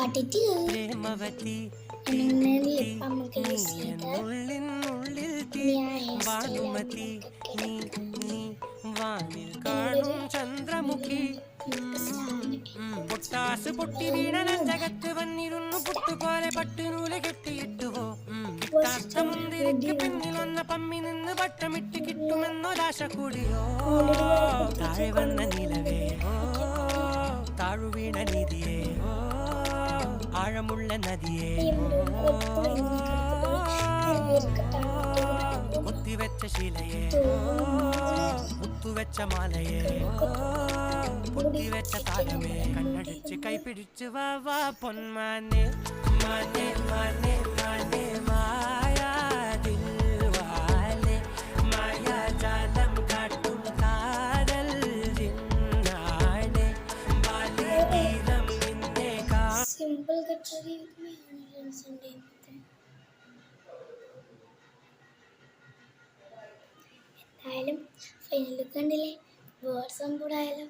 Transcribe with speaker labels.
Speaker 1: പാട്ടിട്ട്
Speaker 2: പ്രേമവതി
Speaker 1: ലിപ്പം നമുക്ക് യൂസ് ചെയ്ത് ഇനി ആ ഹെയർ സ്റ്റൈലാണ്
Speaker 2: ഭാനുമതി
Speaker 1: നമുക്ക്
Speaker 2: നീ
Speaker 1: കിടക്കാം.
Speaker 2: നീ വാനിൽ
Speaker 1: എൻ്റെ
Speaker 2: കാണും
Speaker 1: ഒരു
Speaker 2: ചന്ദ്രമുഖി
Speaker 1: നമുക്ക് സ്റ്റാർട്ട്
Speaker 2: പൊട്ടാസ് പൊട്ടി വീണ നെഞ്ചകത്ത് വന്നിരുന്നു പുട്ടുപോലെ പട്ടുനൂല് കെട്ടിയിട്ടുവോ കിട്ടാത്ത മുന്തിരിക്ക് പിന്നിൽ വന്ന പമ്മി നിന്ന് വട്ടമിട്ട് കിട്ടുമെന്നൊരാശ കൂടിയോ താഴെ വന്ന നിലവേ താഴുവീണ നിധിയേ ആഴമുള്ള നദിയേ കുത്തിവെച്ച ശിലയെ മുത്തുവെച്ച മാലയെ പൊട്ടിവെച്ച താരമേ കണ്ണടിച്ച് കൈപിടിച്ച് വാ വാ പൊന്മാനെ മാനെ മാനെ മാനെ മായാതിൽവാലെ മായാജാലം കാട്ടും കാതൽ ജിന്നാനെ ബാലി തീരം നിന്നെ
Speaker 1: സിമ്പിൾ കച്ചറി എന്തായാലും ഫൈനൽ കണ്ടില്ലേ വേർഡ്സ് കൂടായാലും